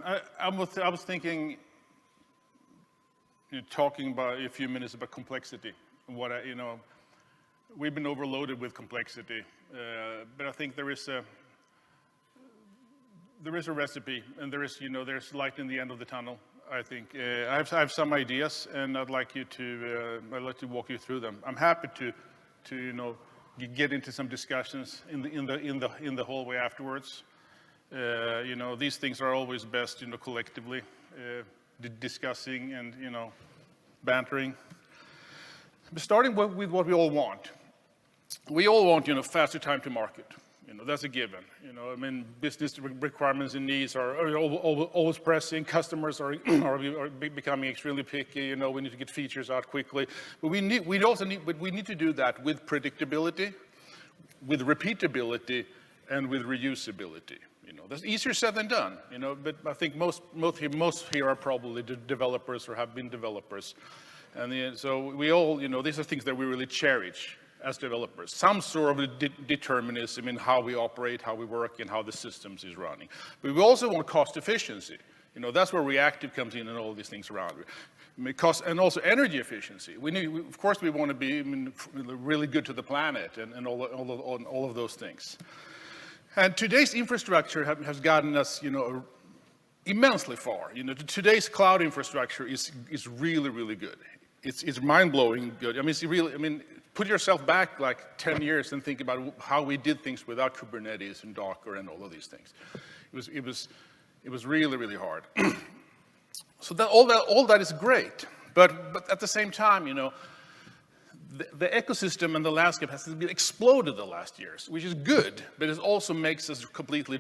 I was thinking, talking about a few minutes about complexity. We've been overloaded with complexity, but I think there is a recipe, and there's light in the end of the tunnel. I think I have some ideas, and I'd like to walk you through them. I'm happy to get into some discussions in the hallway afterwards. These things are always best, collectively discussing and bantering. But starting with what we all want. We all want, faster time to market. That's a given. Business requirements and needs are always pressing. Customers are becoming extremely picky. We need to get features out quickly. But we need to do that with predictability, with repeatability, and with reusability. That's easier said than done. But I think most here are probably developers or have been developers, and so we all, these are things that we really cherish as developers. Some sort of determinism in how we operate, how we work, and how the systems is running. But we also want cost efficiency. That's where Reactive comes in and all these things around. Cost, and also energy efficiency. Of course, we want to be really good to the planet and all of those things. And today's infrastructure has gotten us, immensely far. Today's cloud infrastructure is really, really good. It's mind-blowing good. Put yourself back like 10 years and think about how we did things without Kubernetes and Docker and all of these things. It was really, really hard. So all that is great, but at the same time, the ecosystem and the landscape has exploded the last years, which is good, but it also makes us completely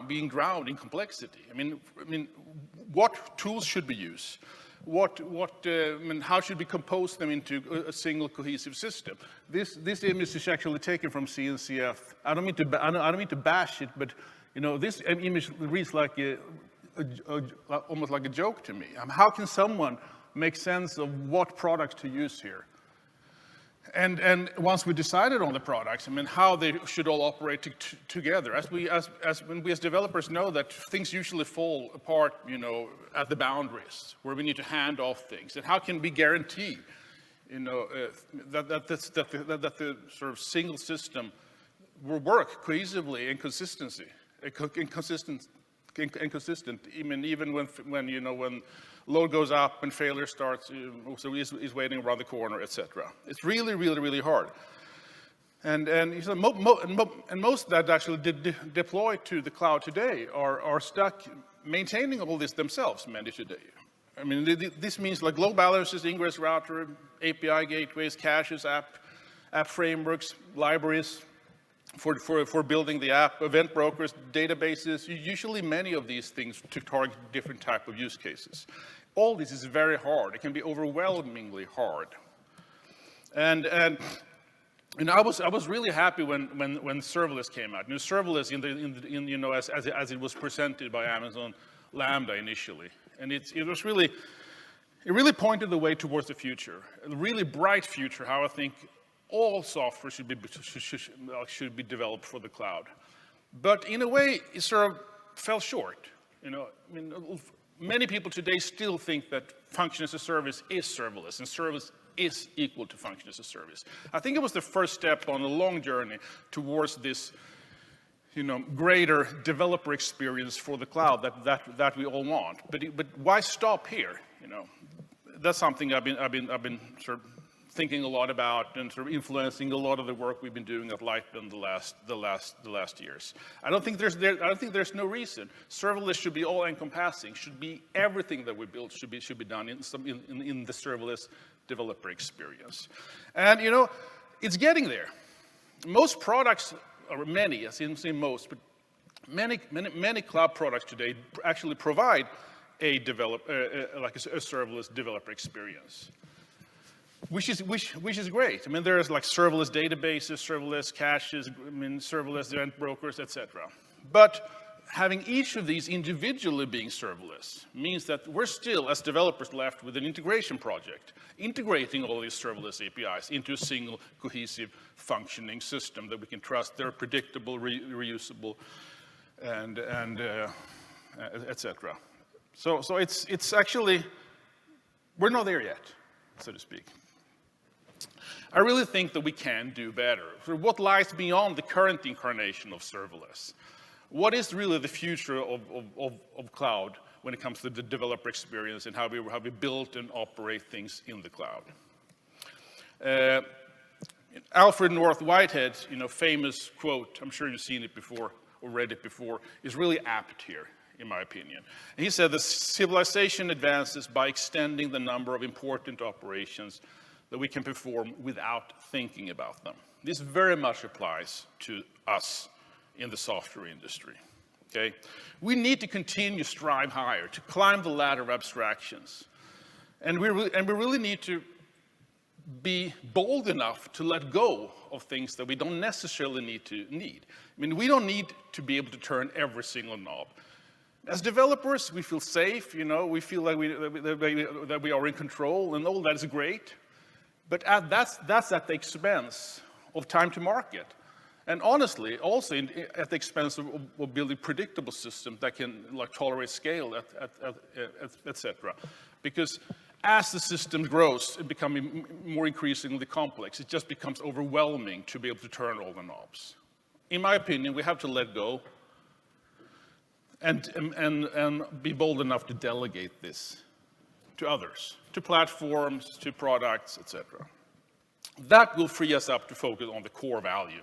being drowned in complexity. What tools should we use? How should we compose them into a single cohesive system? This image is actually taken from CNCF. I don't mean to bash it, but this image reads like almost like a joke to me. How can someone make sense of what products to use here? And once we decided on the products, how they should all operate together. As we as developers know that things usually fall apart, at the boundaries where we need to hand off things. And how can we guarantee, that the sort of single system will work cohesively and consistent, even when load goes up and failure starts, so is waiting around the corner, etc. It's really, really, really hard. And most that actually deploy to the cloud today are stuck maintaining all this themselves, many today. This means like load balancers, ingress router, API gateways, caches, app frameworks, libraries for building the app, event brokers, databases, usually many of these things to target different type of use cases. All this is very hard. It can be overwhelmingly hard. And I was really happy when serverless came out. Serverless as it was presented by Amazon Lambda initially, and it really pointed the way towards the future, a really bright future. How I think all software should be developed for the cloud, but in a way it sort of fell short. Many people today still think that function as a service is serverless, and service is equal to function as a service. I think it was the first step on a long journey towards this, greater developer experience for the cloud that we all want. But why stop here? That's something I've been sort of thinking a lot about and sort of influencing a lot of the work we've been doing at Lightbend the last years. I don't think there's no reason. Serverless should be all encompassing. Should be everything that we build should be done in the serverless developer experience. And it's getting there. Most products, or many, I didn't say most, but many cloud products today actually provide a serverless developer experience. Which is great. There's like serverless databases, serverless caches, serverless event brokers, etc. But having each of these individually being serverless means that we're still, as developers, left with an integration project, integrating all these serverless APIs into a single, cohesive, functioning system that we can trust. They're predictable, reusable, and etc. So it's actually, we're not there yet, so to speak. I really think that we can do better. So what lies beyond the current incarnation of serverless? What is really the future of cloud when it comes to the developer experience and how we build and operate things in the cloud? Alfred North Whitehead, famous quote, I'm sure you've seen it before or read it before, is really apt here, in my opinion. And he said, the civilization advances by extending the number of important operations that we can perform without thinking about them. This very much applies to us in the software industry, okay? We need to continue to strive higher, to climb the ladder of abstractions. And we really need to be bold enough to let go of things that we don't necessarily need. I mean, we don't need to be able to turn every single knob. As developers, we feel safe, we feel like that we are in control, and all that is great. But that's at the expense of time to market. And honestly, also at the expense of building predictable systems that can tolerate scale, et cetera. Because as the system grows, it becomes more increasingly complex. It just becomes overwhelming to be able to turn all the knobs. In my opinion, we have to let go and be bold enough to delegate this to others, to platforms, to products, etc. That will free us up to focus on the core value,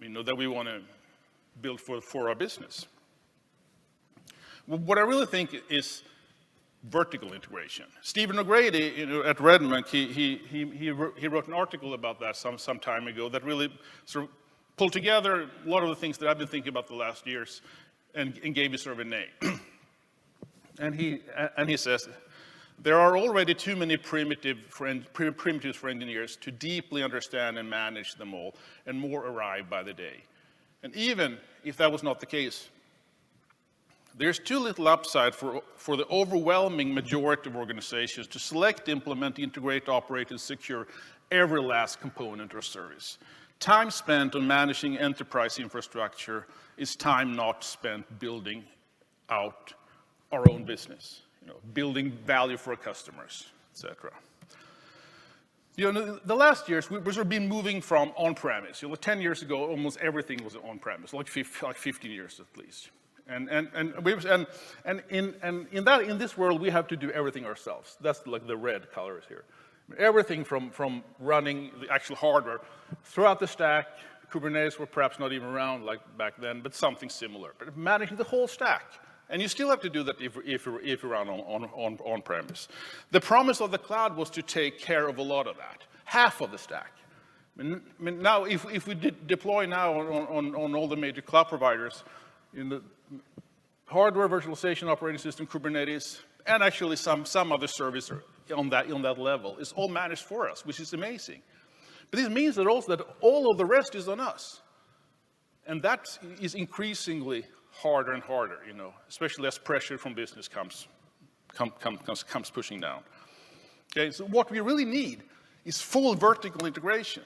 that we want to build for our business. What I really think is vertical integration. Stephen O'Grady, at Redmond, he wrote an article about that some time ago that really sort of pulled together a lot of the things that I've been thinking about the last years and gave me sort of a name. And he says, there are already too many primitives for engineers to deeply understand and manage them all, and more arrive by the day. And even if that was not the case, there's too little upside for the overwhelming majority of organizations to select, implement, integrate, operate, and secure every last component or service. Time spent on managing enterprise infrastructure is time not spent building out our own business, building value for our customers, etc. The last years, we've sort of been moving from on-premise. 10 years ago, almost everything was on-premise, like 15 years at least. And in this world, we have to do everything ourselves. That's like the red colors here. Everything from running the actual hardware throughout the stack. Kubernetes were perhaps not even around like back then, but something similar. But managing the whole stack. And you still have to do that if you're run on-premise. The promise of the cloud was to take care of a lot of that, half of the stack. I mean, now, if we deploy now on all the major cloud providers, in the hardware virtualization operating system, Kubernetes, and actually some other service on that level, is all managed for us, which is amazing. But this means that also that all of the rest is on us. And that is increasingly harder and harder, especially as pressure from business comes pushing down. Okay, so what we really need is full vertical integration.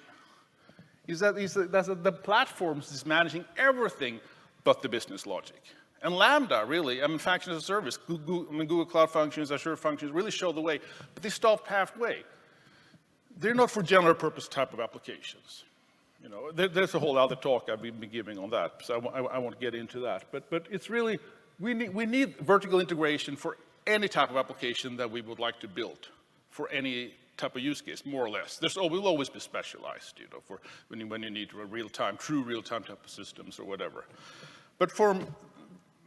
That the platforms is managing everything but the business logic. And Lambda, really, functions as a service, Google Cloud Functions, Azure Functions, really show the way, but they stopped halfway. They're not for general purpose type of applications. There's a whole other talk I've been giving on that, so I won't get into that. But it's really, we need vertical integration for any type of application that we would like to build, for any type of use case, more or less. We'll always be specialized, for when you need true real-time type of systems or whatever. But for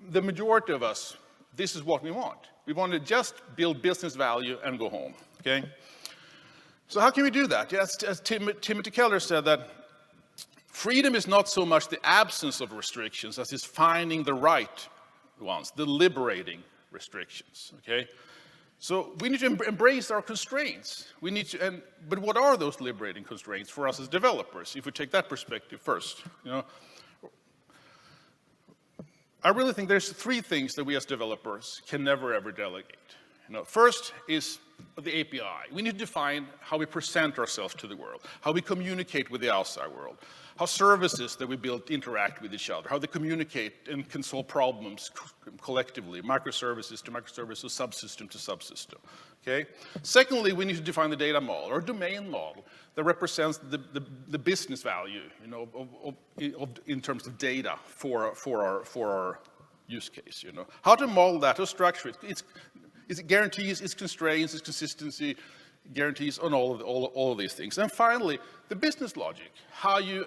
the majority of us, this is what we want. We want to just build business value and go home, okay? So how can we do that? Yes, as Timothy Keller said, that freedom is not so much the absence of restrictions as is finding the right ones, the liberating restrictions, okay? So we need to embrace our constraints. But what are those liberating constraints for us as developers, if we take that perspective first? I really think there's three things that we as developers can never, ever delegate. First is the API. We need to define how we present ourselves to the world, how we communicate with the outside world, how services that we build interact with each other, how they communicate and can solve problems collectively, microservices to microservices, subsystem to subsystem. Okay? Secondly, we need to define the data model or domain model that represents the business value, in terms of data for our use case. How to model that, how to structure it. It guarantees its constraints, its consistency, guarantees on all of these things. And finally, the business logic, how you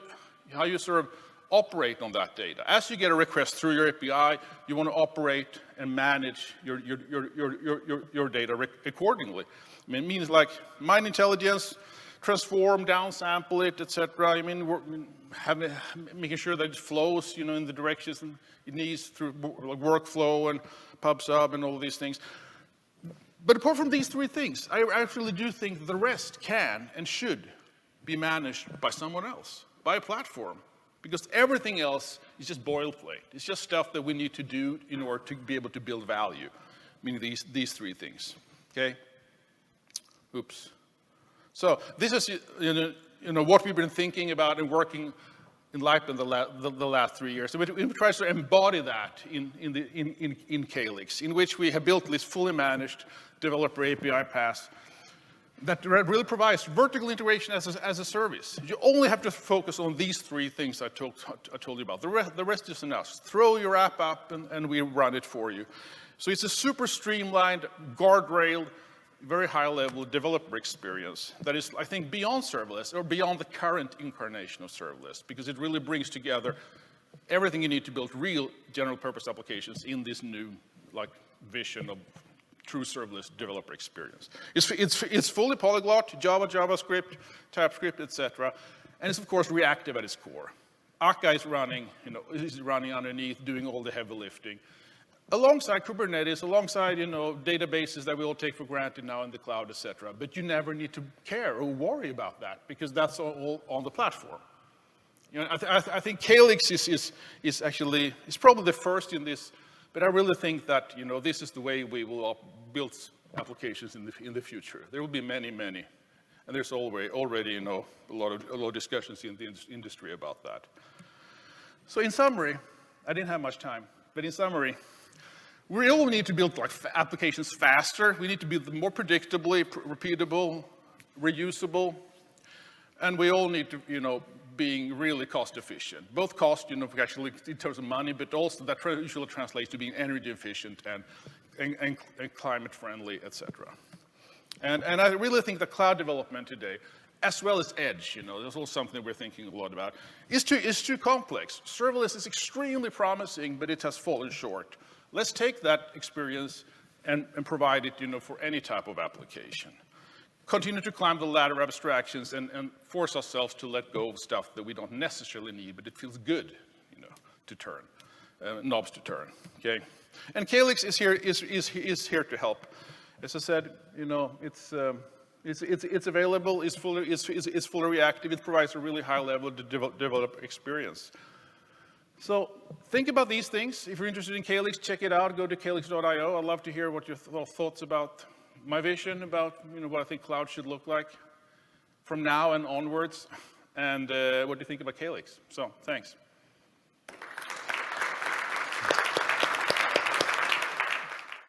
sort of operate on that data. As you get a request through your API, you want to operate and manage your data accordingly. I mean, it means like mine intelligence, transform, downsample it, etc. I mean, making sure that it flows, in the directions it needs through like workflow and PubSub and all of these things. But apart from these three things, I actually do think the rest can and should be managed by someone else, by a platform, because everything else is just boilerplate. It's just stuff that we need to do in order to be able to build value, meaning these three things. Okay? Oops. So this is what we've been thinking about and working in Lightbend the last 3 years. So we try to embody that in Calyx, in which we have built this fully managed developer API path that really provides vertical integration as a service. You only have to focus on these three things I told you about. The rest is enough. Throw your app up and we run it for you. So it's a super streamlined, guardrailed, very high-level developer experience that is, I think, beyond serverless or beyond the current incarnation of serverless, because it really brings together everything you need to build real general-purpose applications in this new vision of true serverless developer experience. It's fully polyglot, Java, JavaScript, TypeScript, etc., and it's of course reactive at its core. Akka is running, is running underneath, doing all the heavy lifting. Alongside Kubernetes, alongside databases that we all take for granted now in the cloud, etc. But you never need to care or worry about that because that's all on the platform. I think Calyx is probably the first in this, but I really think that this is the way we will build applications in the future. There will be many, and there's already a lot of discussions in the industry about that. So in summary, I didn't have much time, but in summary. We all need to build applications faster. We need to build them more predictably, repeatable, reusable, and we all need to, being really cost efficient. Both cost, actually in terms of money, but also that usually translates to being energy efficient and climate friendly, etc. And I really think the cloud development today, as well as edge, there's also something we're thinking a lot about, is too complex. Serverless is extremely promising, but it has fallen short. Let's take that experience and provide it, for any type of application. Continue to climb the ladder of abstractions and force ourselves to let go of stuff that we don't necessarily need, but it feels good, to turn, knobs to turn. Okay, and Calyx is here to help. As I said, it's available. It's fully reactive. It provides a really high level of developer experience. So think about these things. If you're interested in Calyx, check it out. Go to calyx.io. I'd love to hear what your thoughts about my vision, about what I think cloud should look like from now and onwards, and what do you think about Calyx. So thanks.